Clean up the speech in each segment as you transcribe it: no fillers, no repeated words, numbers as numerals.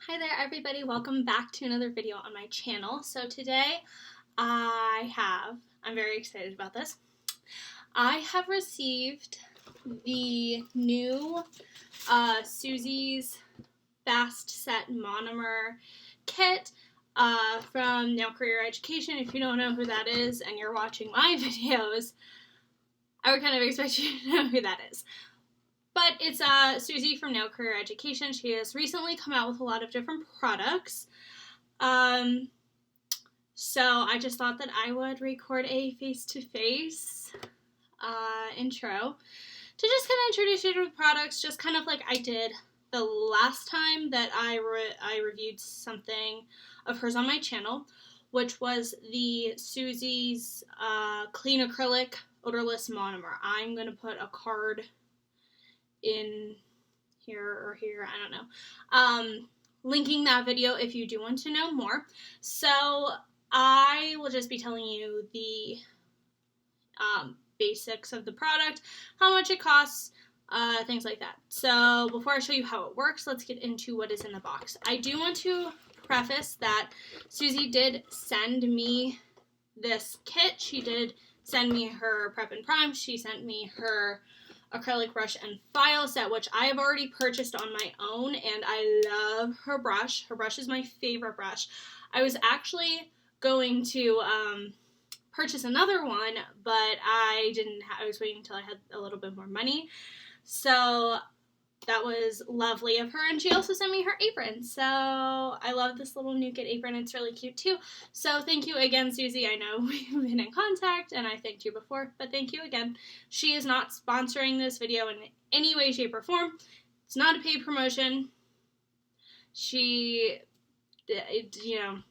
Hi there everybody, welcome back to another video on my channel. So today I'm very excited about this. I have received the new Suzie's Fast Set Monomer kit from Nail Career Education. If you don't know who that is and you're watching my videos, I would kind of expect you to know who that is. But it's Suzie from Nail Career Education. She has recently come out with a lot of different products. So I just thought that I would record a face-to-face intro to just kind of introduce you to the products, just kind of like I did the last time that I reviewed something of hers on my channel, which was the Suzie's Clean Acrylic Odorless Monomer. I'm going to put a card in here or here, I don't know, linking that video if you do want to know more. So I will just be telling you the basics of the product, how much it costs, things like that. So before I show you how it works, let's get into what is in the box. I do want to preface that Suzie did send me this kit. She did send me her Prep and Prime. She sent me her acrylic brush and file set, which I have already purchased on my own, and I love her brush. Her brush is my favorite brush. I was actually going to purchase another one, but I didn't. I was waiting until I had a little bit more money. So that was lovely of her, and she also sent me her apron. So I love this little Nougat apron. It's really cute too. So thank you again, Suzie. I know we've been in contact, and I thanked you before, but thank you again. She is not sponsoring this video in any way, shape, or form. It's not a paid promotion. She, didn't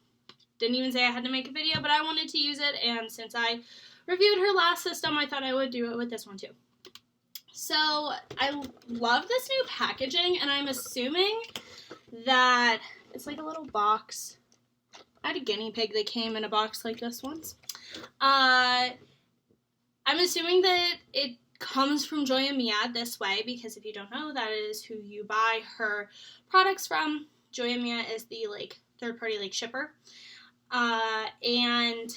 even say I had to make a video, but I wanted to use it, and since I reviewed her last system, I thought I would do it with this one too. So I love this new packaging, and I'm assuming that it's like a little box. I had a guinea pig that came in a box like this once. I'm assuming that it comes from Joya Mia this way, because if you don't know, that is who you buy her products from. Joya Mia is the third-party shipper. And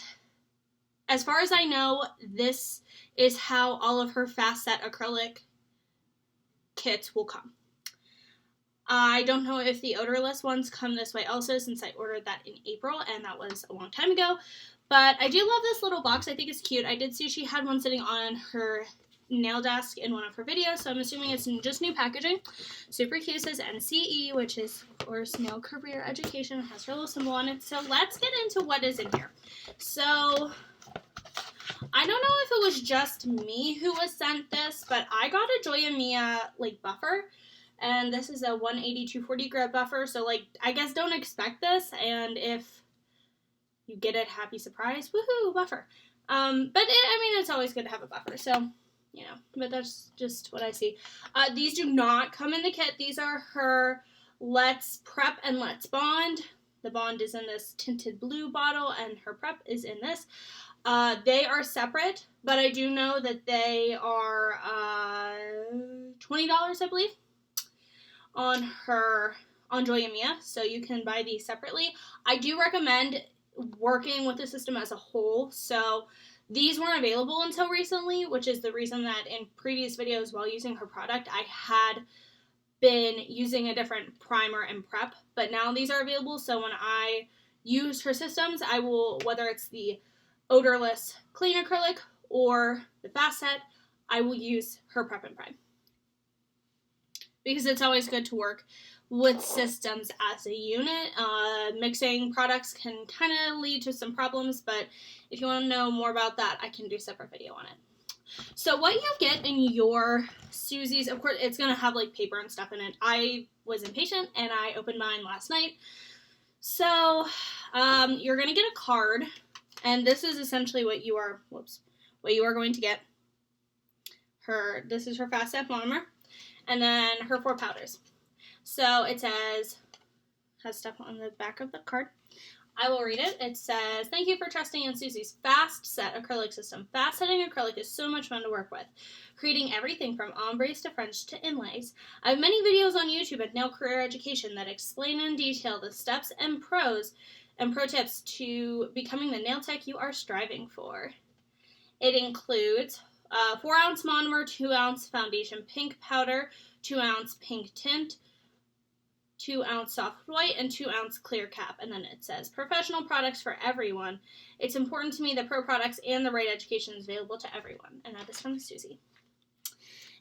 as far as I know, this is how all of her fast set acrylic kits will come. I don't know if the odorless ones come this way also, since I ordered that in April, and that was a long time ago. But I do love this little box. I think it's cute. I did see she had one sitting on her nail desk in one of her videos, so I'm assuming it's just new packaging. Super cute. It says NCE, which is, of course, Nail Career Education. It has her little symbol on it. So let's get into what is in here. So I don't know if it was just me who was sent this, but I got a Joya Mia buffer, and this is a 180-240 grit buffer, so I guess don't expect this, and if you get it, happy surprise, woohoo, buffer. But it's always good to have a buffer, so, but that's just what I see. These do not come in the kit. These are her Let's Prep and Let's Bond. The Bond is in this tinted blue bottle, and her Prep is in this. They are separate, but I do know that they are $20, I believe, on Joya Mia, so you can buy these separately. I do recommend working with the system as a whole, so these weren't available until recently, which is the reason that in previous videos while using her product, I had been using a different primer and prep, but now these are available, so when I use her systems, I will, whether it's the odorless clean acrylic or the fast set, I will use her Prep and Prime, because it's always good to work with systems as a unit. Mixing products can kind of lead to some problems, but if you want to know more about that, I can do a separate video on it. So what you get in your Suzie's, of course, it's going to have paper and stuff in it. I was impatient and I opened mine last night. So you're going to get a card, and this is essentially what you are going to get. This is her Fast Set Monomer, and then her 4 powders. So it has stuff on the back of the card. I will read it. It says, thank you for trusting in Suzie's Fast Set acrylic system. Fast setting acrylic is so much fun to work with, creating everything from ombres to French to inlays. I have many videos on YouTube at Nail Career Education that explain in detail the steps and pros and pro tips to becoming the nail tech you are striving for. It includes 4-ounce monomer, 2-ounce foundation pink powder, 2-ounce pink tint, 2-ounce soft white, and 2-ounce clear cap. And then it says, professional products for everyone. It's important to me that pro products and the right education is available to everyone. And that is from Suzie.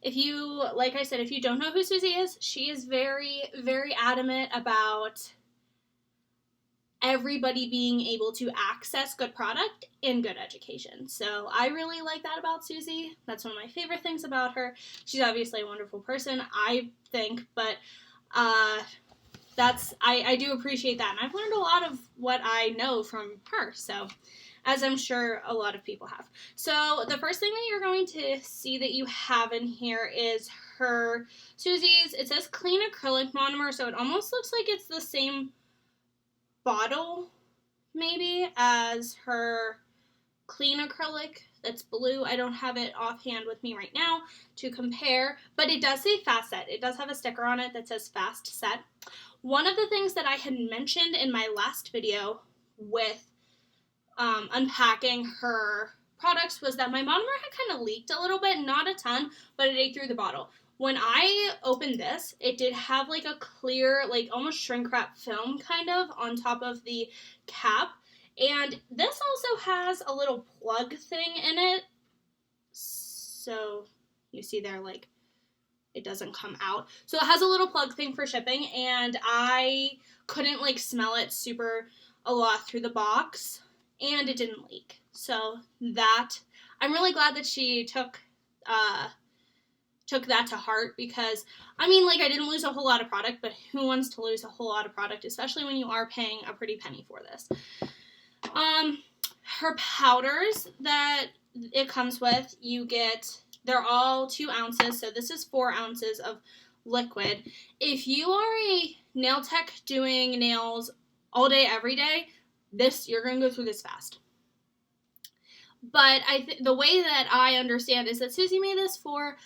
If you, like I said, if you don't know who Suzie is, she is very, very adamant about everybody being able to access good product and good education. So I really like that about Suzie. That's one of my favorite things about her. She's obviously a wonderful person, I think, but I do appreciate that, and I've learned a lot of what I know from her, so, as I'm sure a lot of people have. So the first thing that you're going to see that you have in here is her Suzie's, it says clean acrylic monomer, so it almost looks like it's the same bottle, maybe, as her clean acrylic that's blue. I don't have it offhand with me right now to compare, but it does say Fast Set. It does have a sticker on it that says Fast Set. One of the things that I had mentioned in my last video with unpacking her products was that my monomer had kind of leaked a little bit, not a ton, but it ate through the bottle. When I opened this, it did have like a clear, like almost shrink wrap film kind of on top of the cap. And this also has a little plug thing in it. So you see there, like, it doesn't come out. So it has a little plug thing for shipping, and I couldn't like smell it super a lot through the box, and it didn't leak. So that, I'm really glad that she took that to heart, because I mean, like, I didn't lose a whole lot of product, but who wants to lose a whole lot of product, especially when you are paying a pretty penny for this. Her powders that it comes with, you get, they're all 2 ounces, so this is 4 ounces of liquid. If you are a nail tech doing nails all day, every day, you're going to go through this fast. But the way that I understand is that Suzie made this for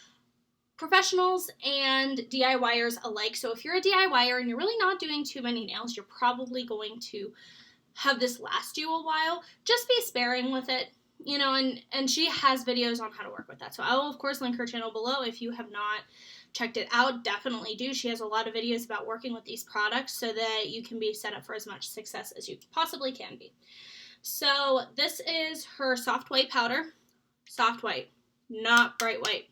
professionals and DIYers alike. So if you're a DIYer and you're really not doing too many nails, you're probably going to have this last you a while. Just be sparing with it, you know, and she has videos on how to work with that. So I will, of course, link her channel below. If you have not checked it out, definitely do. She has a lot of videos about working with these products so that you can be set up for as much success as you possibly can be. So this is her soft white powder. Soft white, not bright white.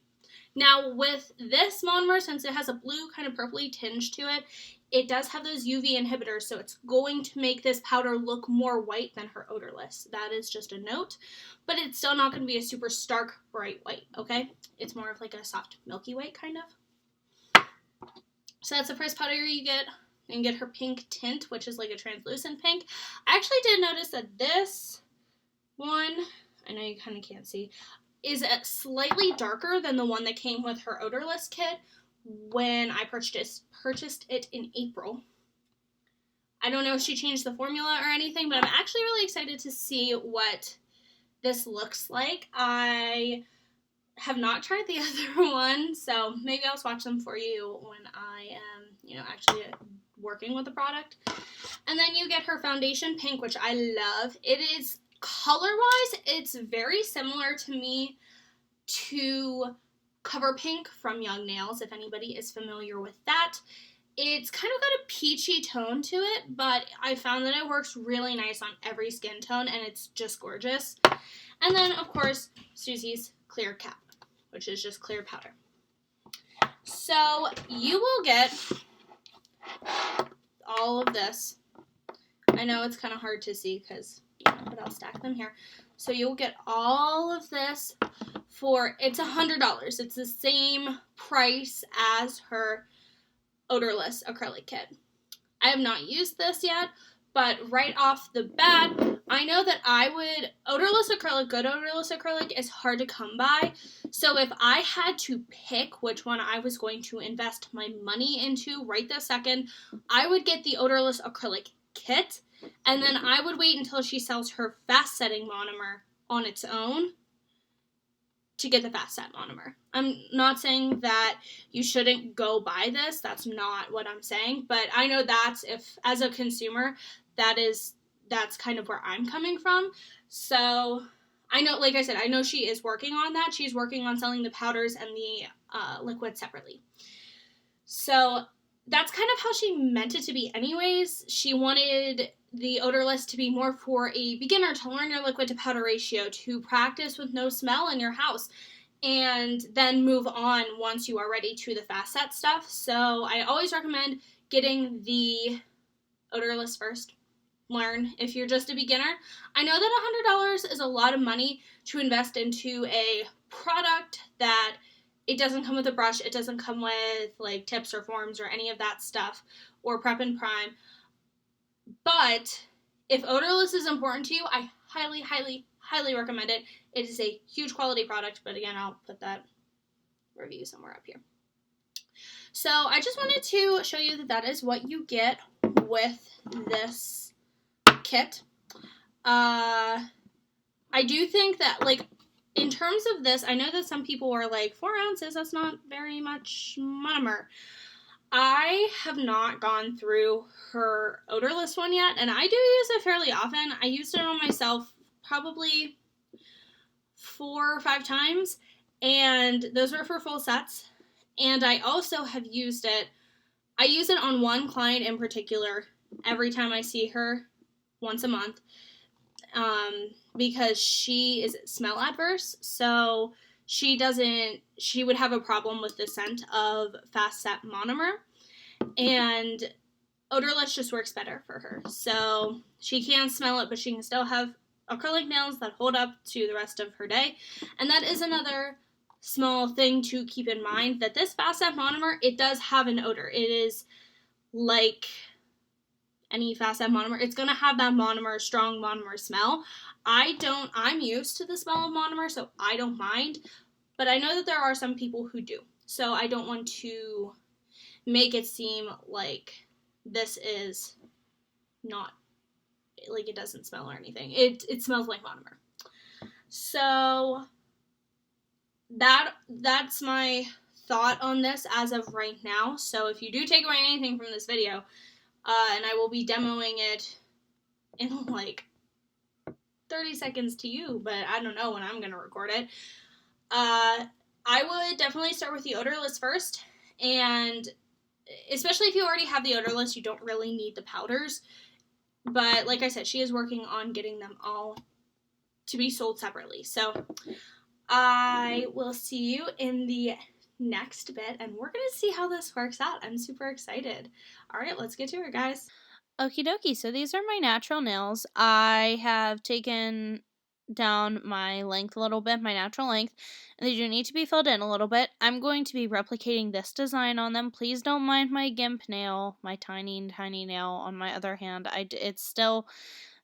Now with this monomer, since it has a blue kind of purpley tinge to it, it does have those UV inhibitors, so it's going to make this powder look more white than her odorless. That is just a note, but it's still not going to be a super stark bright white, okay? It's more of like a soft milky white kind of. So that's the first powder you get. And get her pink tint, which is like a translucent pink. I actually did notice that this one, I know you kind of can't see, is slightly darker than the one that came with her odorless kit when I purchased it in April. I don't know if she changed the formula or anything, but I'm actually really excited to see what this looks like. I have not tried the other one, so maybe I'll swatch them for you when I am, you know, actually working with the product. And then you get her foundation pink, which I love. It is, color-wise, it's very similar to me to Cover Pink from Young Nails, if anybody is familiar with that. It's kind of got a peachy tone to it, but I found that it works really nice on every skin tone, and it's just gorgeous. And then, of course, Suzie's clear cap, which is just clear powder. So you will get all of this. I know it's kind of hard to see because, but I'll stack them here. So you'll get all of this for, it's $100. It's the same price as her odorless acrylic kit. I have not used this yet, but right off the bat, I know that odorless acrylic, good odorless acrylic is hard to come by. So if I had to pick which one I was going to invest my money into right this second, I would get the odorless acrylic kit. And then I would wait until she sells her fast setting monomer on its own to get the fast set monomer. I'm not saying that you shouldn't go buy this. That's not what I'm saying. But I know that's, if as a consumer, that's kind of where I'm coming from. So I know, like I said, I know she is working on that. She's working on selling the powders and the liquid separately. So that's kind of how she meant it to be anyways. She wanted the odorless to be more for a beginner, to learn your liquid to powder ratio, to practice with no smell in your house, and then move on once you are ready to the fast set stuff. So I always recommend getting the odorless first. Learn if you're just a beginner. I know that $100 is a lot of money to invest into a product that it doesn't come with a brush, it doesn't come with like tips or forms or any of that stuff, or prep and prime. But if odorless is important to you, I highly, highly, highly recommend it. It is a huge quality product, but again, I'll put that review somewhere up here. So I just wanted to show you that is what you get with this kit. I do think that, like, in terms of this, I know that some people are like, 4 ounces, that's not very much monomer. I have not gone through her odorless one yet, and I do use it fairly often. I used it on myself probably 4 or 5 times, and those were for full sets. And I also have used it, I use it on one client in particular every time I see her, once a month, because she is smell adverse, so she would have a problem with the scent of fast set monomer, and odorless just works better for her. So she can smell it, but she can still have acrylic nails that hold up to the rest of her day. And that is another small thing to keep in mind, that this fast set monomer, it does have an odor. It is like any fast set monomer, it's going to have that strong monomer smell. I'm used to the smell of monomer, so I don't mind, but I know that there are some people who do. So I don't want to make it seem like this is not, like, it doesn't smell or anything. It smells like monomer. So that's my thought on this as of right now. So if you do take away anything from this video, and I will be demoing it in like 30 seconds to you, but I don't know when I'm going to record it. I would definitely start with the odorless first, and especially if you already have the odorless, you don't really need the powders. But like I said, she is working on getting them all to be sold separately. So I will see you in the next bit, and we're going to see how this works out. I'm super excited. All right, let's get to it, guys. Okie dokie, so these are my natural nails. I have taken down my length a little bit, my natural length, and they do need to be filled in a little bit. I'm going to be replicating this design on them. Please don't mind my gimp nail, my tiny, tiny nail on my other hand. It's still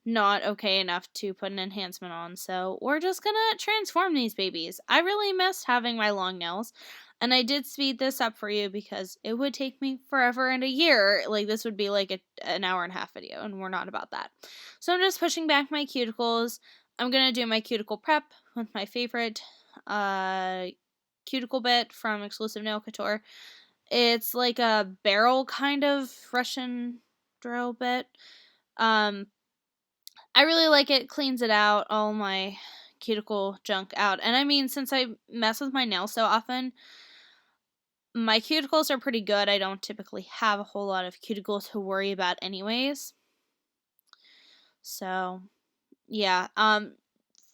not okay enough to put an enhancement on, so we're just gonna transform these babies. I really missed having my long nails, and I did speed this up for you because it would take me forever and a year. Like, this would be like an hour and a half video, and we're not about that. So I'm just pushing back my cuticles. I'm gonna do my cuticle prep with my favorite cuticle bit from Exclusive Nail Couture. It's like a barrel kind of Russian drill bit. I really like it. Cleans it out, all my cuticle junk out. And I mean, since I mess with my nails so often, my cuticles are pretty good. I don't typically have a whole lot of cuticles to worry about anyways. So, yeah.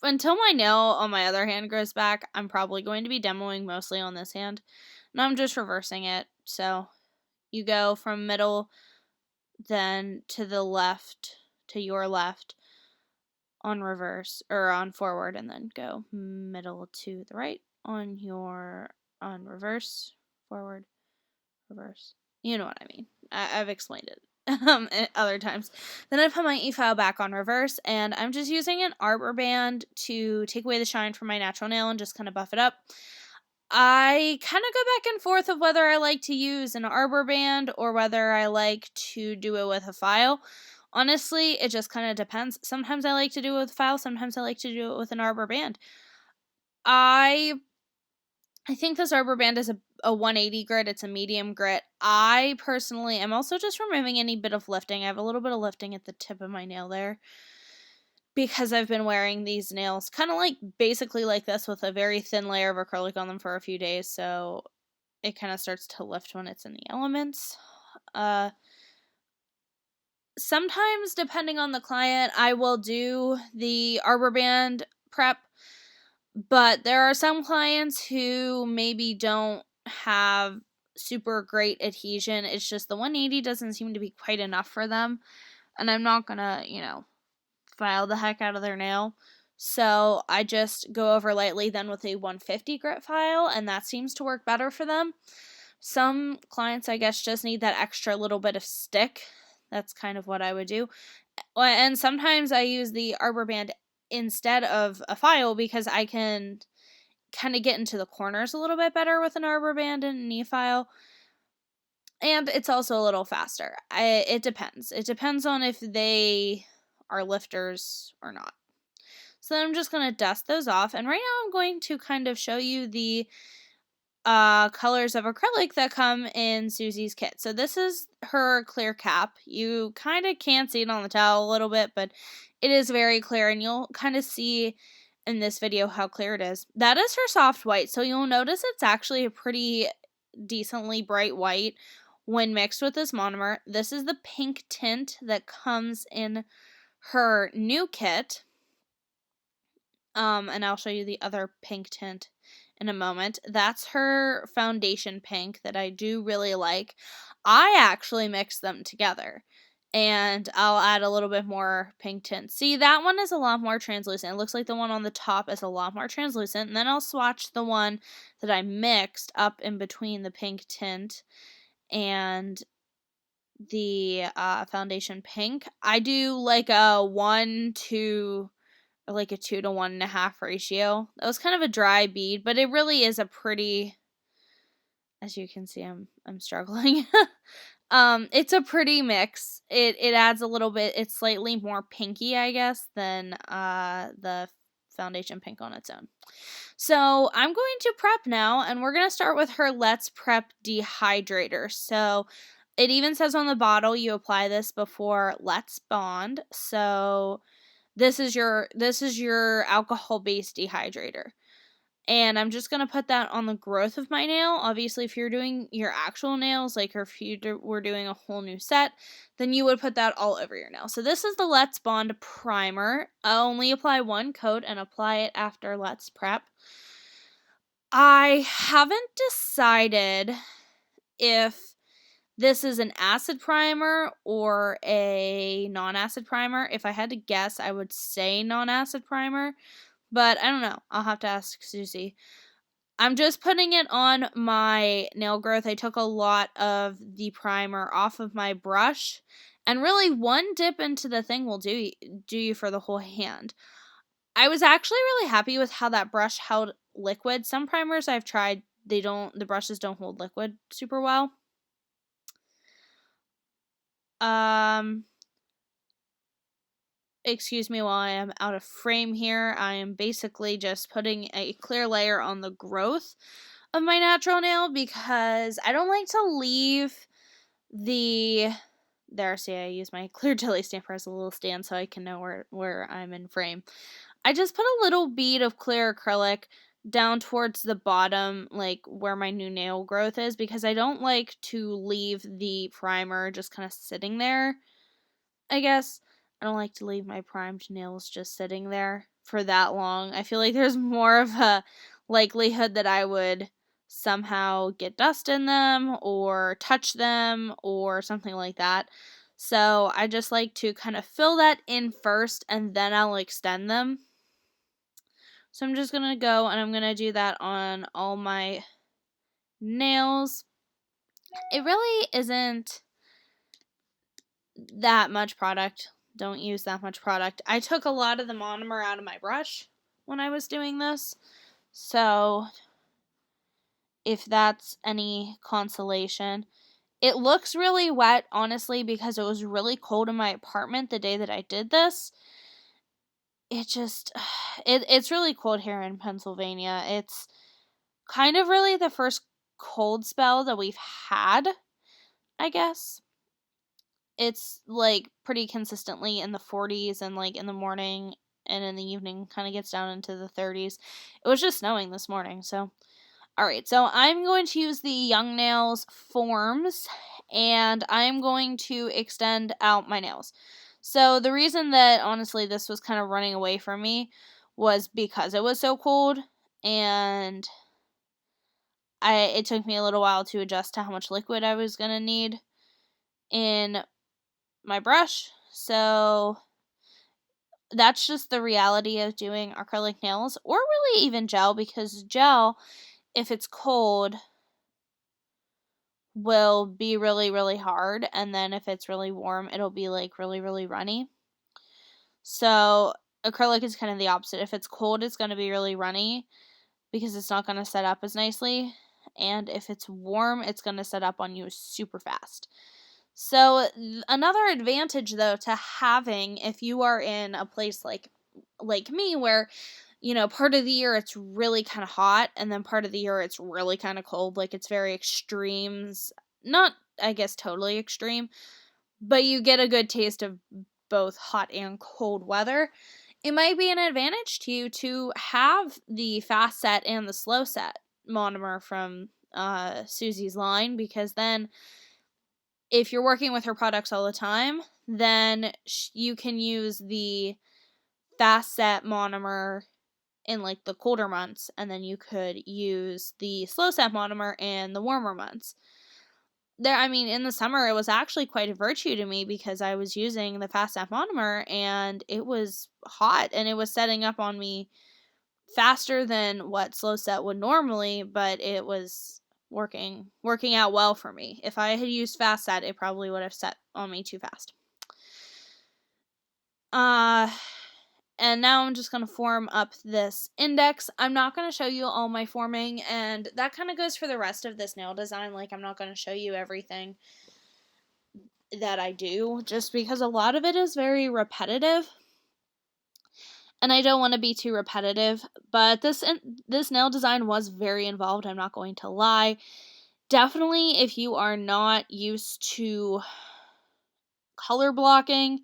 Until my nail on my other hand grows back, I'm probably going to be demoing mostly on this hand. And I'm just reversing it. So, you go from middle, then to the left, to your left, on reverse, or on forward, and then go middle to the right on reverse, forward, reverse. You know what I mean. I've explained it other times. Then I put my e-file back on reverse, and I'm just using an arbor band to take away the shine from my natural nail and just kind of buff it up. I kind of go back and forth of whether I like to use an arbor band or whether I like to do it with a file. Honestly, it just kind of depends. Sometimes I like to do it with a file. Sometimes I like to do it with an arbor band. I think this arbor band is a 180 grit. It's a medium grit. I personally am also just removing any bit of lifting. I have a little bit of lifting at the tip of my nail there because I've been wearing these nails kind of like basically like this with a very thin layer of acrylic on them for a few days. So it kind of starts to lift when it's in the elements. Sometimes, depending on the client, I will do the arbor band prep, but there are some clients who maybe don't have super great adhesion. It's just the 180 doesn't seem to be quite enough for them, and I'm not gonna, file the heck out of their nail. So I just go over lightly then with a 150 grit file, and that seems to work better for them. Some clients, I guess, just need that extra little bit of stick. That's kind of what I would do. And sometimes I use the arbor band instead of a file because I can kind of get into the corners a little bit better with an arbor band and an e-file. And it's also a little faster. It depends. It depends on if they are lifters or not. So then I'm just going to dust those off. And right now I'm going to kind of show you the colors of acrylic that come in Suzie's kit. So this is her clear cap. You kind of can see it on the towel a little bit, but it is very clear, and you'll kind of see in this video how clear it is. That is her soft white, so you'll notice it's actually a pretty decently bright white when mixed with this monomer. This is the pink tint that comes in her new kit. And I'll show you the other pink tint in a moment. That's her foundation pink that I do really like. I actually mix them together, and I'll add a little bit more pink tint. See, that one is a lot more translucent. It looks like the one on the top is a lot more translucent, and then I'll swatch the one that I mixed up in between the pink tint and the foundation pink. I do like a 2 to 1.5 ratio. That was kind of a dry bead, but it really is a pretty, as you can see, I'm struggling. It's a pretty mix. It adds a little bit, it's slightly more pinky, I guess, than the foundation pink on its own. So I'm going to prep now, and we're going to start with her Let's Prep Dehydrator. So it even says on the bottle you apply this before Let's Bond. So this is your alcohol-based dehydrator. And I'm just going to put that on the growth of my nail. Obviously, if you're doing your actual nails, like if you were doing a whole new set, then you would put that all over your nail. So this is the Let's Bond primer. I'll only apply one coat and apply it after Let's Prep. I haven't decided if this is an acid primer or a non-acid primer. If I had to guess, I would say non-acid primer, but I don't know. I'll have to ask Suzie. I'm just putting it on my nail growth. I took a lot of the primer off of my brush, and really one dip into the thing will do you for the whole hand. I was actually really happy with how that brush held liquid. Some primers I've tried, the brushes don't hold liquid super well. Excuse me while I am out of frame here. I am basically just putting a clear layer on the growth of my natural nail because I don't like to leave I use my clear jelly stamper as a little stand so I can know where I'm in frame. I just put a little bead of clear acrylic down towards the bottom, like where my new nail growth is, because I don't like to leave the primer just kind of sitting there, I guess. I don't like to leave my primed nails just sitting there for that long. I feel like there's more of a likelihood that I would somehow get dust in them or touch them or something like that. So I just like to kind of fill that in first and then I'll extend them. So I'm just going to go and I'm going to do that on all my nails. It really isn't that much product. Don't use that much product. I took a lot of the monomer out of my brush when I was doing this. So if that's any consolation, It looks really wet, honestly, because it was really cold in my apartment the day that I did this. It just, it's really cold here in Pennsylvania. It's kind of really the first cold spell that we've had, I guess. It's like pretty consistently in the 40s, and like in the morning and in the evening kind of gets down into the 30s. It was just snowing this morning, so. Alright, so I'm going to use the Young Nails Forms, and I'm going to extend out my nails. So the reason that, honestly, this was kind of running away from me was because it was so cold, and it took me a little while to adjust to how much liquid I was going to need in my brush. So that's just the reality of doing acrylic nails, or really even gel, because gel, if it's cold, will be really, really hard, and then if it's really warm, it'll be like really, really runny. So acrylic is kind of the opposite. If it's cold, it's going to be really runny because it's not going to set up as nicely, and if it's warm, it's going to set up on you super fast. So another advantage, though, to having, if you are in a place like me where, you know, part of the year it's really kind of hot, and then part of the year it's really kind of cold, like it's very extremes, not, I guess, totally extreme, but you get a good taste of both hot and cold weather. It might be an advantage to you to have the fast set and the slow set monomer from Suzie's line, because then if you're working with her products all the time, then you can use the fast set monomer in like the colder months, and then you could use the slow set monomer in the warmer months. I mean, in the summer, it was actually quite a virtue to me because I was using the fast set monomer and it was hot and it was setting up on me faster than what slow set would normally, but it was working out well for me. If I had used fast set, it probably would have set on me too fast. And now I'm just going to form up this index. I'm not going to show you all my forming, and that kind of goes for the rest of this nail design. Like, I'm not going to show you everything that I do, just because a lot of it is very repetitive. And I don't want to be too repetitive, but this nail design was very involved, I'm not going to lie. Definitely, if you are not used to color blocking,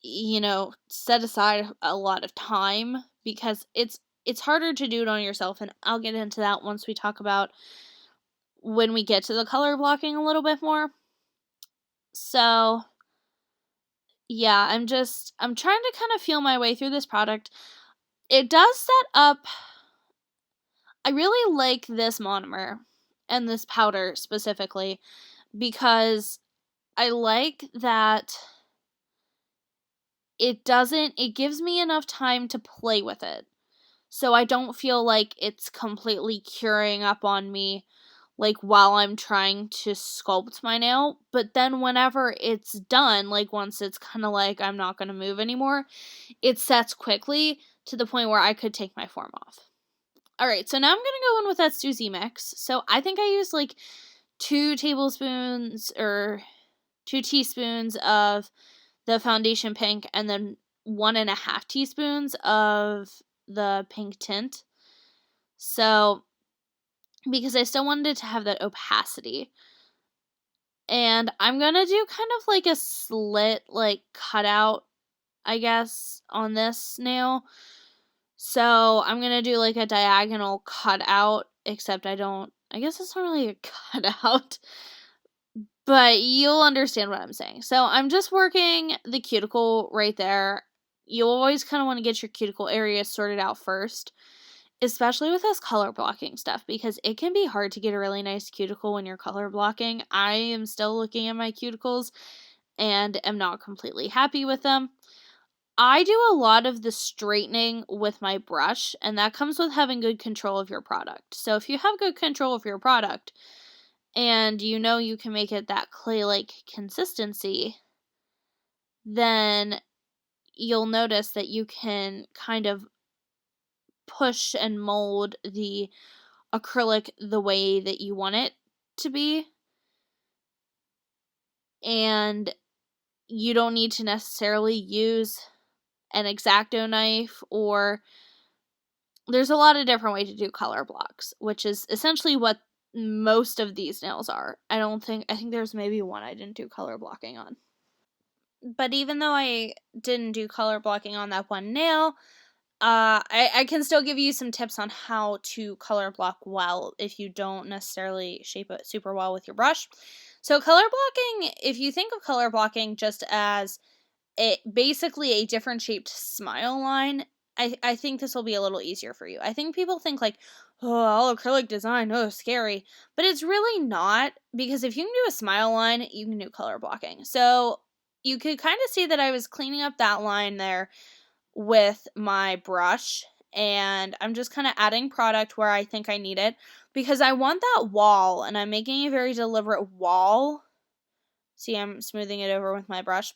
you know, set aside a lot of time, because it's harder to do it on yourself, and I'll get into that once we talk about when we get to the color blocking a little bit more. So yeah, I'm trying to kind of feel my way through this product. It does set up, I really like this monomer and this powder specifically, because I like that it gives me enough time to play with it. So I don't feel like it's completely curing up on me, like, while I'm trying to sculpt my nail. But then whenever it's done, like, once it's kind of like I'm not going to move anymore, it sets quickly to the point where I could take my form off. Alright, so now I'm going to go in with that Suzie mix. So I think I used like 2 tablespoons or 2 teaspoons of the foundation pink, and then 1.5 teaspoons of the pink tint. So, because I still wanted it to have that opacity. And I'm going to do kind of like a slit, like cutout, I guess, on this nail. So I'm going to do like a diagonal cutout, except I guess it's not really a cutout, but you'll understand what I'm saying. So I'm just working the cuticle right there. You always kind of want to get your cuticle area sorted out first, especially with this color blocking stuff, because it can be hard to get a really nice cuticle when you're color blocking. I am still looking at my cuticles and am not completely happy with them. I do a lot of the straightening with my brush, and that comes with having good control of your product. So if you have good control of your product, and you know you can make it that clay-like consistency, then you'll notice that you can kind of push and mold the acrylic the way that you want it to be. and you don't need to necessarily use an X-Acto knife, or there's a lot of different ways to do color blocks, which is essentially what most of these nails are. I think there's maybe one I didn't do color blocking on. But even though I didn't do color blocking on that one nail, I can still give you some tips on how to color block well if you don't necessarily shape it super well with your brush. So color blocking, if you think of color blocking just as basically a different shaped smile line, I think this will be a little easier for you. I think people think like, oh, all acrylic design, oh, scary. But it's really not, because if you can do a smile line, you can do color blocking. So you could kind of see that I was cleaning up that line there with my brush, and I'm just kind of adding product where I think I need it, because I want that wall, and I'm making a very deliberate wall. See, I'm smoothing it over with my brush.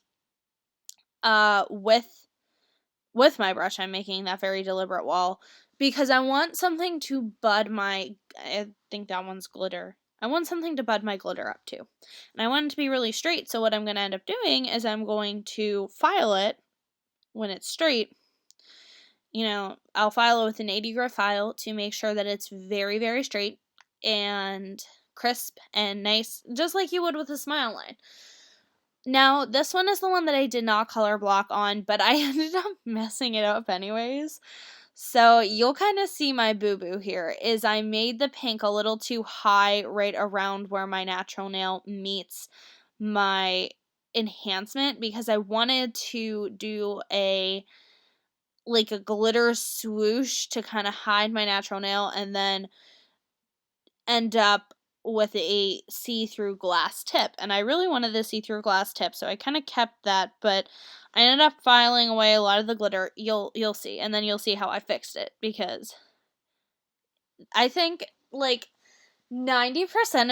With my brush, I'm making that very deliberate wall because I want something to bud my, I think that one's glitter. I want something to bud my glitter up to. And I want it to be really straight, so what I'm going to end up doing is I'm going to file it when it's straight. I'll file it with an 80 grit file to make sure that it's very, very straight and crisp and nice, just like you would with a smile line. Now, this one is the one that I did not color block on, but I ended up messing it up anyways. So you'll kind of see my boo-boo here, is I made the pink a little too high right around where my natural nail meets my enhancement, because I wanted to do a glitter swoosh to kind of hide my natural nail and then end up with a see-through glass tip. And I really wanted the see-through glass tip, so I kind of kept that, but I ended up filing away a lot of the glitter. You'll see, and then you'll see how I fixed it, because I think 90%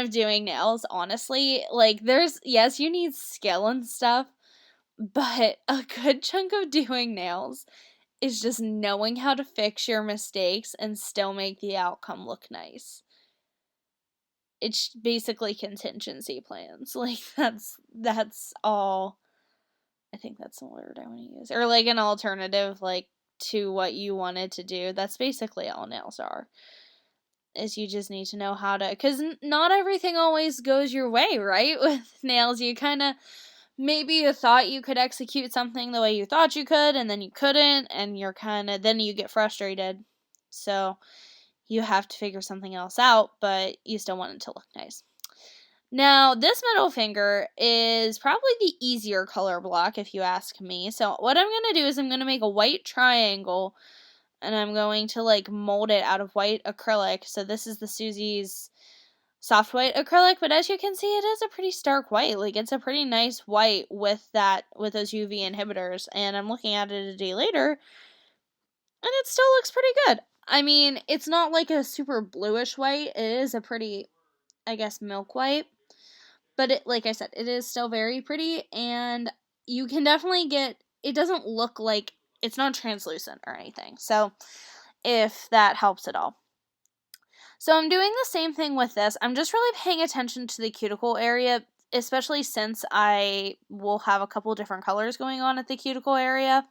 of doing nails, honestly, yes, you need skill and stuff, but a good chunk of doing nails is just knowing how to fix your mistakes and still make the outcome look nice. It's basically contingency plans. That's all. I think that's the word I want to use. Or an alternative to what you wanted to do. That's basically all nails are. Is you just need to know how to, because not everything always goes your way, right? With nails, you kind of, maybe you thought you could execute something the way you thought you could, and then you couldn't, and then you get frustrated. So you have to figure something else out, but you still want it to look nice. Now, this middle finger is probably the easier color block, if you ask me. So what I'm going to do is I'm going to make a white triangle, and I'm going to mold it out of white acrylic. So this is the Suzie's soft white acrylic, but as you can see, it is a pretty stark white. It's a pretty nice white with those UV inhibitors. And I'm looking at it a day later, and it still looks pretty good. I mean, it's not like a super bluish white. It is a pretty, I guess, milk white. But like I said, it is still very pretty, and you can definitely it doesn't look like, it's not translucent or anything. So if that helps at all. So I'm doing the same thing with this. I'm just really paying attention to the cuticle area, especially since I will have a couple different colors going on at the cuticle area.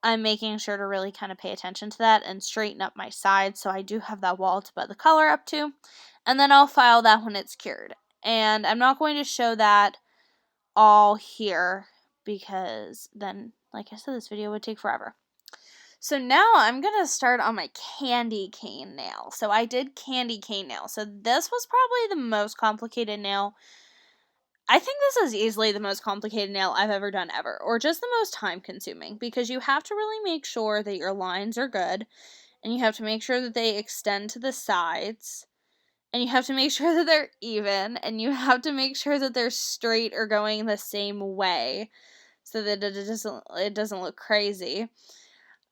I'm making sure to really kind of pay attention to that and straighten up my sides so I do have that wall to put the color up to. And then I'll file that when it's cured. And I'm not going to show that all here because then, like I said, this video would take forever. So now I'm going to start on my candy cane nail. So I did candy cane nail. So this was probably the most complicated nail. I think this is easily the most complicated nail I've ever done ever, or just the most time consuming, because you have to really make sure that your lines are good, and you have to make sure that they extend to the sides, and you have to make sure that they're even, and you have to make sure that they're straight or going the same way so that it doesn't look crazy.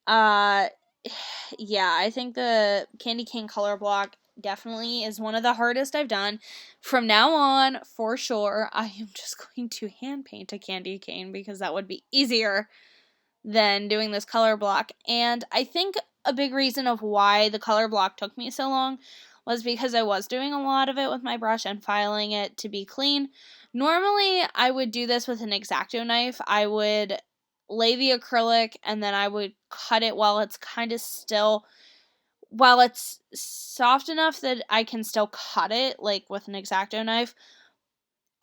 Yeah, I think the candy cane color block definitely is one of the hardest I've done. From now on, for sure, I am just going to hand paint a candy cane because that would be easier than doing this color block. And I think a big reason of why the color block took me so long was because I was doing a lot of it with my brush and filing it to be clean. Normally, I would do this with an X-Acto knife. I would lay the acrylic and then I would cut it while it's soft enough that I can still cut it, like with an X-Acto knife.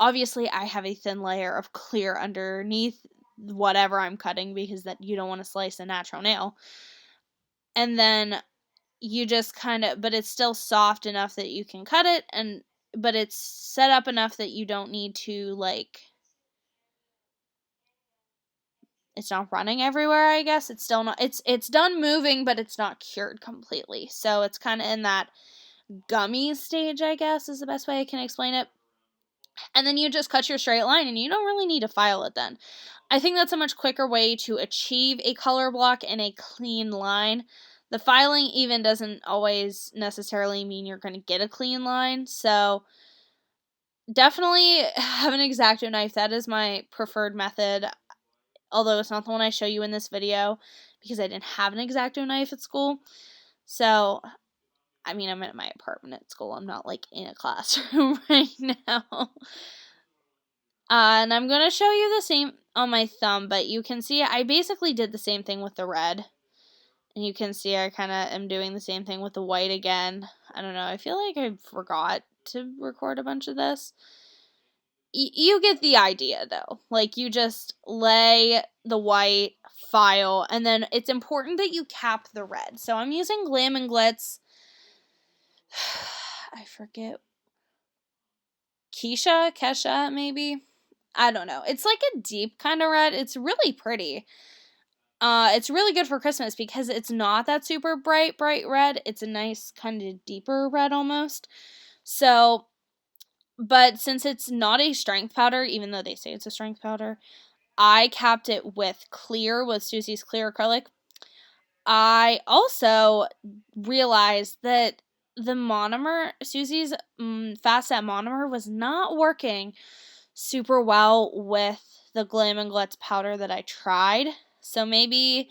Obviously, I have a thin layer of clear underneath whatever I'm cutting because that you don't want to slice a natural nail. And then you just but it's still soft enough that you can cut it, but it's set up enough that you don't need to, like, it's not running everywhere, I guess. It's still not, it's done moving, but it's not cured completely. So it's kind of in that gummy stage, I guess, is the best way I can explain it. And then you just cut your straight line, and you don't really need to file it then. I think that's a much quicker way to achieve a color block and a clean line. The filing even doesn't always necessarily mean you're going to get a clean line. So definitely have an X-Acto knife. That is my preferred method. Although it's not the one I show you in this video because I didn't have an X-Acto knife at school. So, I mean, I'm at my apartment at school. I'm not, like, in a classroom right now. And I'm going to show you the same on my thumb, but you can see I basically did the same thing with the red. And you can see I kind of am doing the same thing with the white again. I don't know. I feel like I forgot to record a bunch of this. You get the idea, though. Like, you just lay the white, file, and then it's important that you cap the red. So I'm using Glam and Glits. I forget. Kesha, maybe? I don't know. It's like a deep kind of red. It's really pretty. It's really good for Christmas because it's not that super bright red. It's a nice kind of deeper red almost. So, but since it's not a strength powder, even though they say it's a strength powder, I capped it with Suzie's clear acrylic. I also realized that the monomer, Suzie's fast set monomer, was not working super well with the Glam and Glitz powder that I tried. So maybe,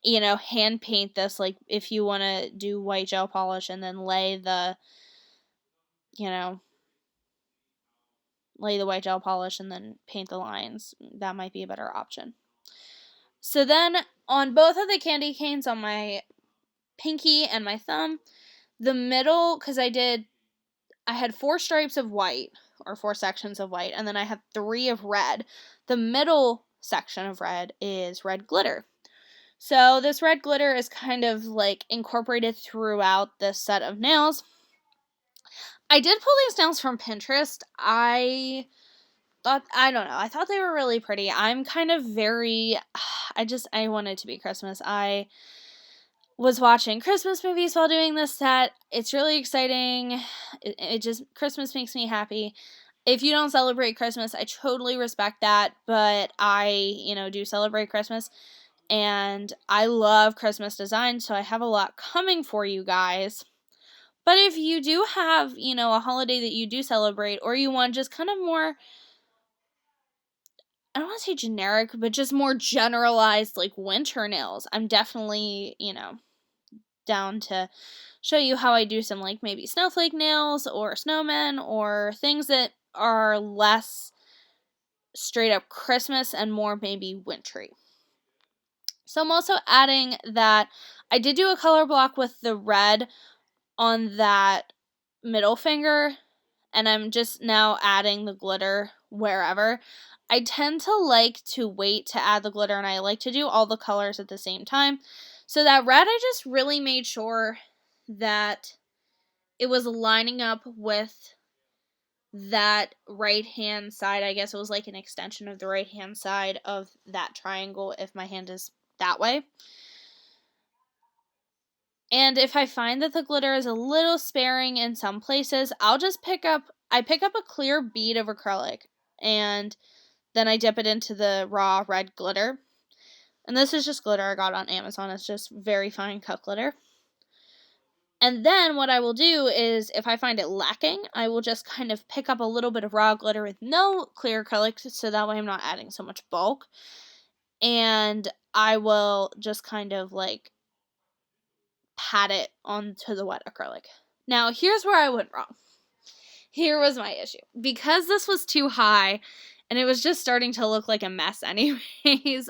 hand paint this, like, if you want to do white gel polish and then lay the white gel polish and then paint the lines. That might be a better option. So then, on both of the candy canes, on my pinky and my thumb, the middle, because I had 4 stripes of white, or 4 sections of white, and then I had 3 of red. The middle section of red is red glitter. So this red glitter is kind of, like, incorporated throughout this set of nails. I did pull these nails from Pinterest. I thought they were really pretty. I'm kind of I want it to be Christmas. I was watching Christmas movies while doing this set. It's really exciting. Christmas makes me happy. If you don't celebrate Christmas, I totally respect that, but I, do celebrate Christmas, and I love Christmas design, so I have a lot coming for you guys. But if you do have, a holiday that you do celebrate, or you want just kind of more, I don't want to say generic, but just more generalized, like, winter nails, I'm definitely, down to show you how I do some, like, maybe snowflake nails or snowmen or things that are less straight up Christmas and more maybe wintry. So I'm also adding that I did do a color block with the red on that middle finger, and I'm just now adding the glitter wherever. I tend to like to wait to add the glitter, and I like to do all the colors at the same time. So that red, I just really made sure that it was lining up with that right hand side. I guess it was like an extension of the right hand side of that triangle if my hand is that way. And if I find that the glitter is a little sparing in some places, I'll just pick up a clear bead of acrylic, and then I dip it into the raw red glitter. And this is just glitter I got on Amazon. It's just very fine cut glitter. And then what I will do is, if I find it lacking, I will just kind of pick up a little bit of raw glitter with no clear acrylic, so that way I'm not adding so much bulk. And I will just kind of, like, pat it onto the wet acrylic. Now, here's where I went wrong. Here was my issue. Because this was too high, and it was just starting to look like a mess anyways,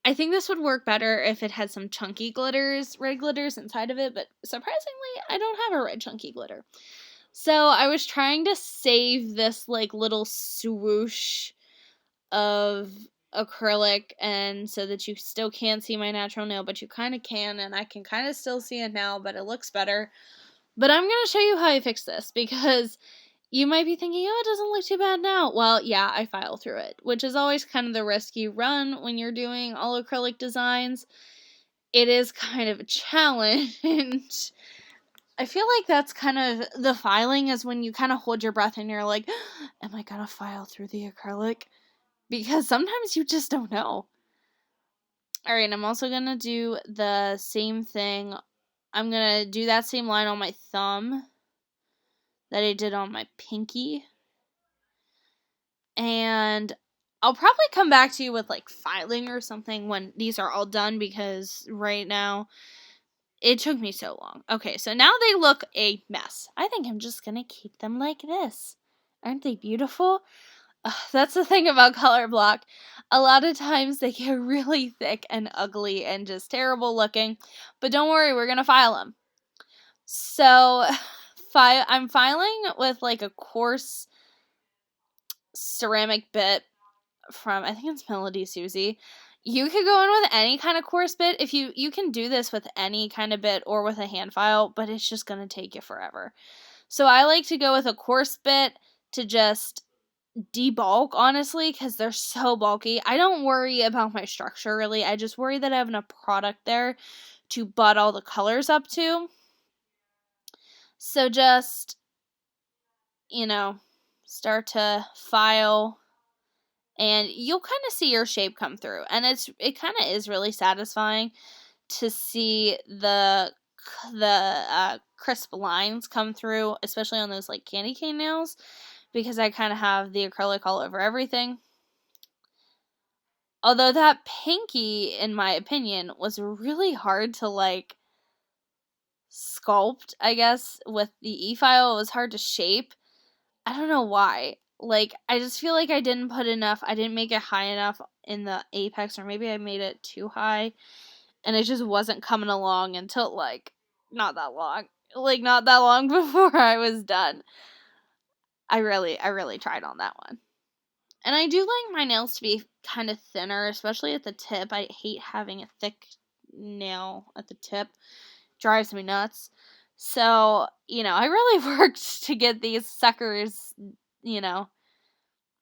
I think this would work better if it had some chunky glitters, red glitters inside of it, but surprisingly, I don't have a red chunky glitter. So I was trying to save this like little swoosh of acrylic, and so that you still can't see my natural nail, but you kind of can, and I can kind of still see it now, but it looks better. But I'm going to show you how I fix this, because you might be thinking, oh, it doesn't look too bad now. Well, yeah, I file through it, which is always kind of the risk you run when you're doing all acrylic designs. It is kind of a challenge. I feel like that's kind of the filing, is when you kind of hold your breath and you're like, am I going to file through the acrylic? Because sometimes you just don't know. All right, I'm also going to do the same thing. I'm going to do that same line on my thumb that I did on my pinky. And I'll probably come back to you with like filing or something when these are all done, because right now it took me so long. Okay, so now they look a mess. I think I'm just going to keep them like this. Aren't they beautiful? That's the thing about color block. A lot of times they get really thick and ugly and just terrible looking. But don't worry, we're going to file them. So I'm filing with like a coarse ceramic bit from, I think it's Melody Suzie. You could go in with any kind of coarse bit. If you can do this with any kind of bit or with a hand file, but it's just going to take you forever. So I like to go with a coarse bit to just debulk, honestly, because they're so bulky. I don't worry about my structure, really. I just worry that I have enough product there to butt all the colors up to. So just, start to file, and you'll kind of see your shape come through. And it kind of is really satisfying to see the crisp lines come through, especially on those like candy cane nails, because I kind of have the acrylic all over everything. Although that pinky, in my opinion, was really hard to like sculpt, I guess, with the e-file. It was hard to shape. I don't know why. Like, I just feel like I didn't put enough, I didn't make it high enough in the apex, or maybe I made it too high, and it just wasn't coming along until, like, not that long. Like, not that long before I was done. I really tried on that one. And I do like my nails to be kind of thinner, especially at the tip. I hate having a thick nail at the tip. Drives me nuts. So, I really worked to get these suckers,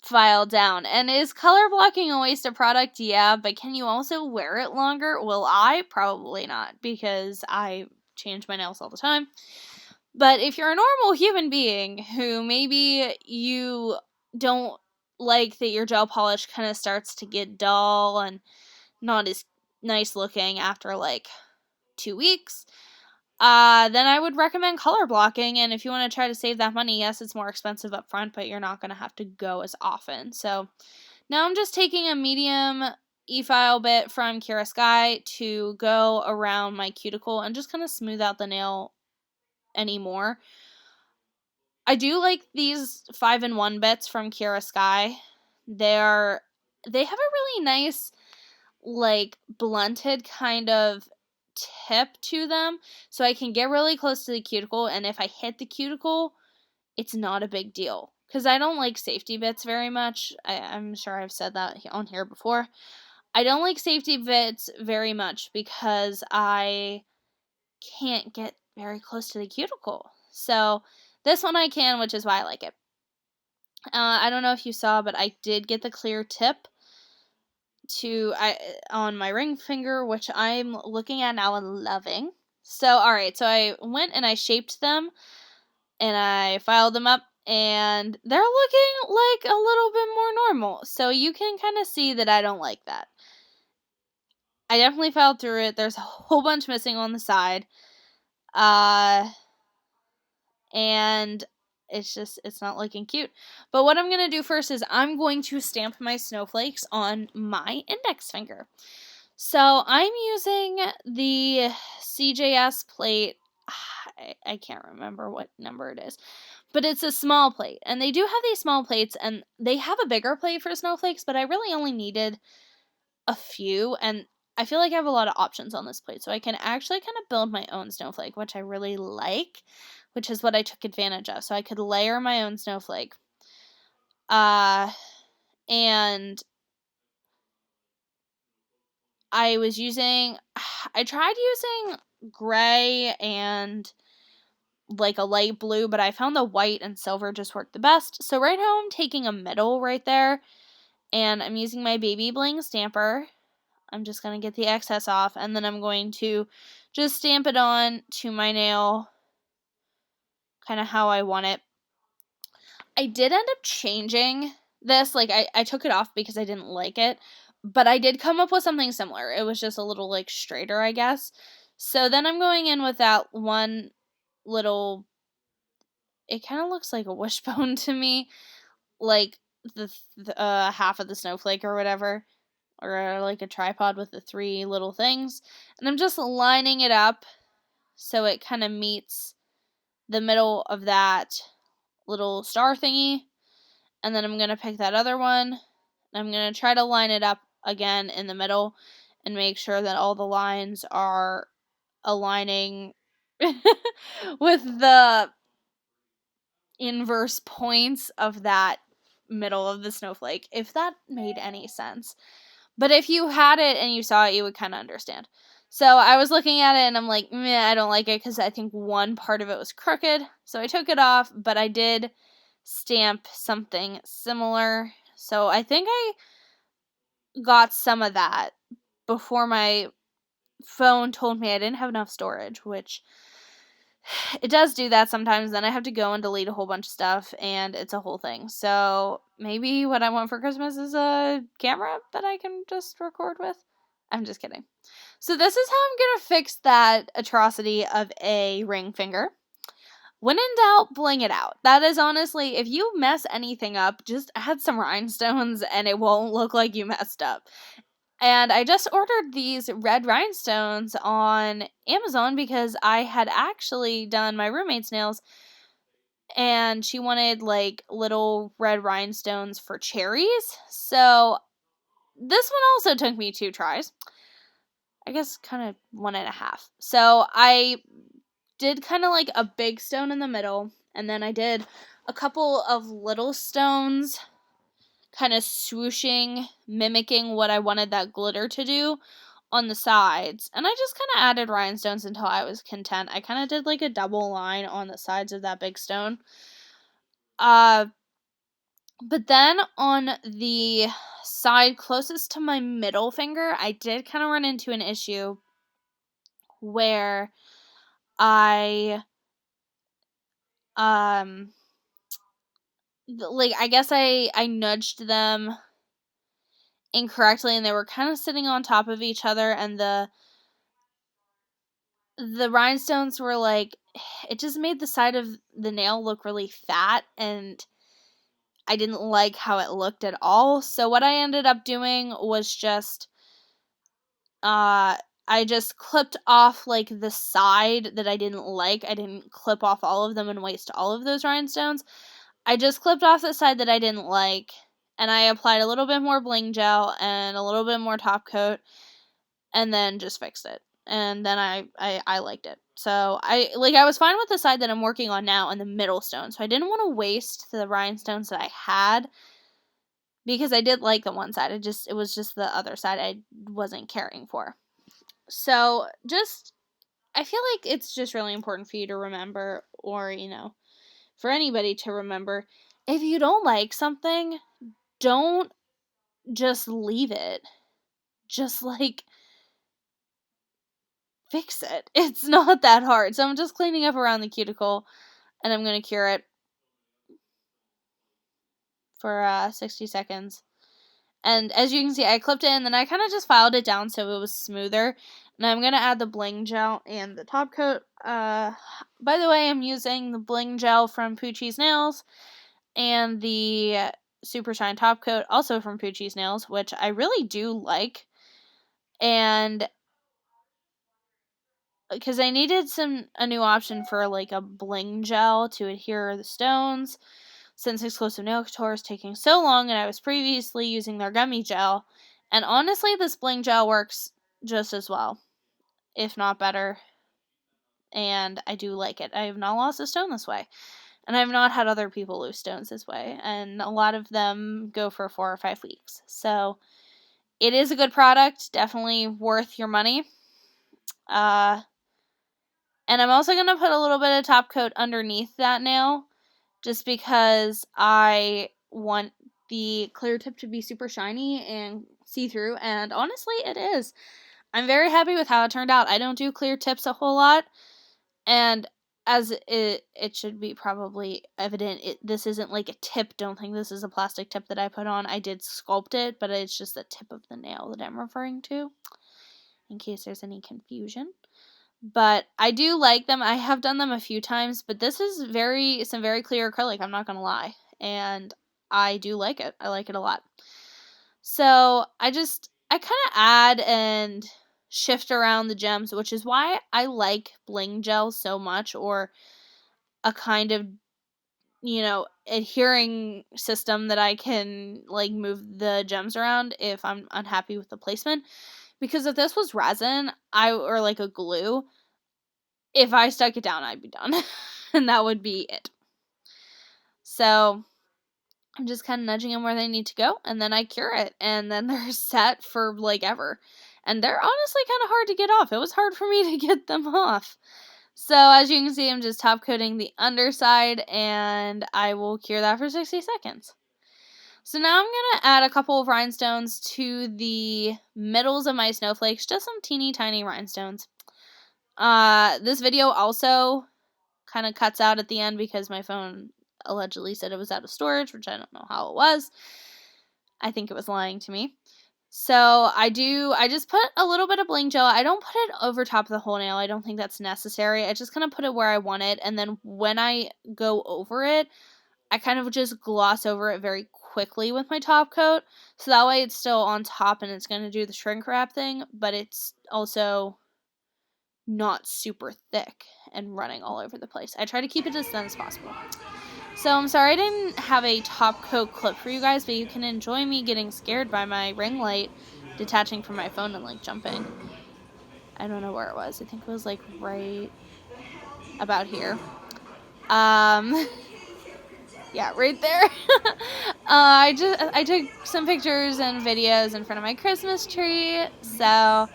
filed down. And is color blocking a waste of product? Yeah, but can you also wear it longer? Well, I probably not, because I change my nails all the time. But if you're a normal human being who maybe you don't like that your gel polish kind of starts to get dull and not as nice looking after like 2 weeks, then I would recommend color blocking. And if you want to try to save that money, yes, it's more expensive up front, but you're not going to have to go as often. So now I'm just taking a medium e-file bit from Kiara Sky to go around my cuticle and just kind of smooth out the nail anymore. I do like these 5-in-1 bits from Kiara Sky. They have a really nice, like, blunted kind of tip to them, so I can get really close to the cuticle, and if I hit the cuticle, it's not a big deal. Because I don't like safety bits very much. I'm sure I've said that on here before. I don't like safety bits very much because I can't get very close to the cuticle. So this one I can, which is why I like it. I don't know if you saw, but I did get the clear tip on my ring finger, which I'm looking at now and loving. So, alright, so I went and I shaped them, and I filed them up, and they're looking like a little bit more normal. So you can kind of see that I don't like that. I definitely filed through it. There's a whole bunch missing on the side. And it's not looking cute. But what I'm going to do first is I'm going to stamp my snowflakes on my index finger. So I'm using the CJS plate. I can't remember what number it is. But it's a small plate. And they do have these small plates, and they have a bigger plate for snowflakes, but I really only needed a few, and I feel like I have a lot of options on this plate, so I can actually kind of build my own snowflake, which I really like, which is what I took advantage of. So I could layer my own snowflake. And I tried using gray and like a light blue, but I found the white and silver just worked the best. So right now I'm taking a middle right there, and I'm using my baby bling stamper. I'm just going to get the excess off, and then I'm going to just stamp it on to my nail kind of how I want it. I did end up changing this. Like, I took it off because I didn't like it, but I did come up with something similar. It was just a little, like, straighter, I guess. So then I'm going in with that one little, it kind of looks like a wishbone to me, like the half of the snowflake or whatever, or like a tripod with the three little things. And I'm just lining it up so it kind of meets the middle of that little star thingy. And then I'm going to pick that other one, and I'm going to try to line it up again in the middle and make sure that all the lines are aligning with the inverse points of that middle of the snowflake, if that made any sense. But if you had it and you saw it, you would kind of understand. So I was looking at it and I'm like, meh, I don't like it because I think one part of it was crooked. So I took it off, but I did stamp something similar. So I think I got some of that before my phone told me I didn't have enough storage, which it does do that sometimes. Then I have to go and delete a whole bunch of stuff, and it's a whole thing. So maybe what I want for Christmas is a camera that I can just record with. I'm just kidding. So this is how I'm going to fix that atrocity of a ring finger. When in doubt, bling it out. That is honestly, if you mess anything up, just add some rhinestones and it won't look like you messed up. And I just ordered these red rhinestones on Amazon because I had actually done my roommate's nails and she wanted like little red rhinestones for cherries. So this one also took me 2 tries. I guess kind of 1.5. So I did kind of like a big stone in the middle, and then I did a couple of little stones kind of swooshing, mimicking what I wanted that glitter to do on the sides. And I just kind of added rhinestones until I was content. I kind of did like a double line on the sides of that big stone. But then on the side closest to my middle finger, I did kind of run into an issue where I like I guess I nudged them incorrectly, and they were kind of sitting on top of each other, and the rhinestones were like, it just made the side of the nail look really fat, and I didn't like how it looked at all. So what I ended up doing was just I just clipped off like the side that I didn't like. I didn't clip off all of them and waste all of those rhinestones. I just clipped off the side that I didn't like, and I applied a little bit more bling gel and a little bit more top coat, and then just fixed it. And then I liked it. So I was fine with the side that I'm working on now and the middle stone. So I didn't want to waste the rhinestones that I had because I did like the one side. It was just the other side I wasn't caring for. So I feel like it's just really important for you to remember, or, for anybody to remember, if you don't like something, don't just leave it. Just fix it. It's not that hard. So I'm just cleaning up around the cuticle, and I'm going to cure it for 60 seconds. And as you can see, I clipped it and then I kind of just filed it down so it was smoother. And I'm going to add the bling gel and the top coat. By the way, I'm using the bling gel from Poochie's Nails and the Super Shine top coat also from Poochie's Nails, which I really do like. And because I needed a new option for like a bling gel to adhere the stones, since Exclusive Nail Couture is taking so long and I was previously using their gummy gel. And honestly, this bling gel works just as well, if not better. And I do like it. I have not lost a stone this way. And I have not had other people lose stones this way. And a lot of them go for 4 or 5 weeks. So it is a good product. Definitely worth your money. And I'm also going to put a little bit of top coat underneath that nail, just because I want the clear tip to be super shiny and see-through, and honestly, it is. I'm very happy with how it turned out. I don't do clear tips a whole lot, and as it should be probably evident, this isn't like a tip. Don't think this is a plastic tip that I put on. I did sculpt it, but it's just the tip of the nail that I'm referring to, in case there's any confusion. But I do like them. I have done them a few times, but this is some very clear acrylic, I'm not going to lie. And I do like it. I like it a lot. So I kind of add and shift around the gems, which is why I like bling gel so much, or a kind of, adhering system that I can like move the gems around if I'm unhappy with the placement. Because if this was resin, or like a glue, if I stuck it down, I'd be done. And that would be it. So I'm just kind of nudging them where they need to go, and then I cure it, and then they're set for like ever. And they're honestly kind of hard to get off. It was hard for me to get them off. So as you can see, I'm just top coating the underside, and I will cure that for 60 seconds. So now I'm going to add a couple of rhinestones to the middles of my snowflakes, just some teeny tiny rhinestones. This video also kind of cuts out at the end because my phone allegedly said it was out of storage, which I don't know how it was. I think it was lying to me. So I just put a little bit of bling gel. I don't put it over top of the whole nail. I don't think that's necessary. I just kind of put it where I want it. And then when I go over it, I kind of just gloss over it very quickly with my top coat. So that way it's still on top and it's going to do the shrink wrap thing, but it's also not super thick and running all over the place. I try to keep it as thin as possible. So I'm sorry I didn't have a top coat clip for you guys, but you can enjoy me getting scared by my ring light detaching from my phone and like jumping. I don't know where it was. I think it was like right about here. Yeah, right there. I took some pictures and videos in front of my Christmas tree, so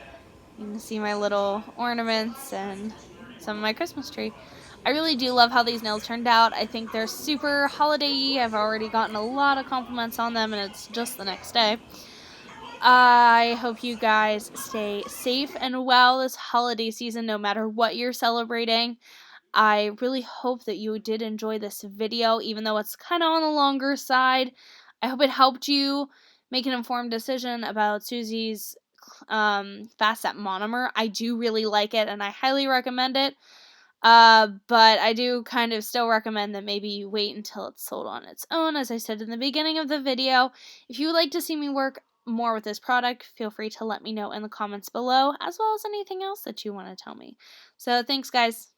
you can see my little ornaments and some of my Christmas tree. I really do love how these nails turned out. I think they're super holiday-y. I've already gotten a lot of compliments on them, and it's just the next day. I hope you guys stay safe and well this holiday season, no matter what you're celebrating. I really hope that you did enjoy this video, even though it's kind of on the longer side. I hope it helped you make an informed decision about Suzie's Fast Set Monomer. I do really like it, and I highly recommend it. But I do kind of still recommend that maybe you wait until it's sold on its own, as I said in the beginning of the video. If you would like to see me work more with this product, feel free to let me know in the comments below, as well as anything else that you want to tell me. So thanks, guys.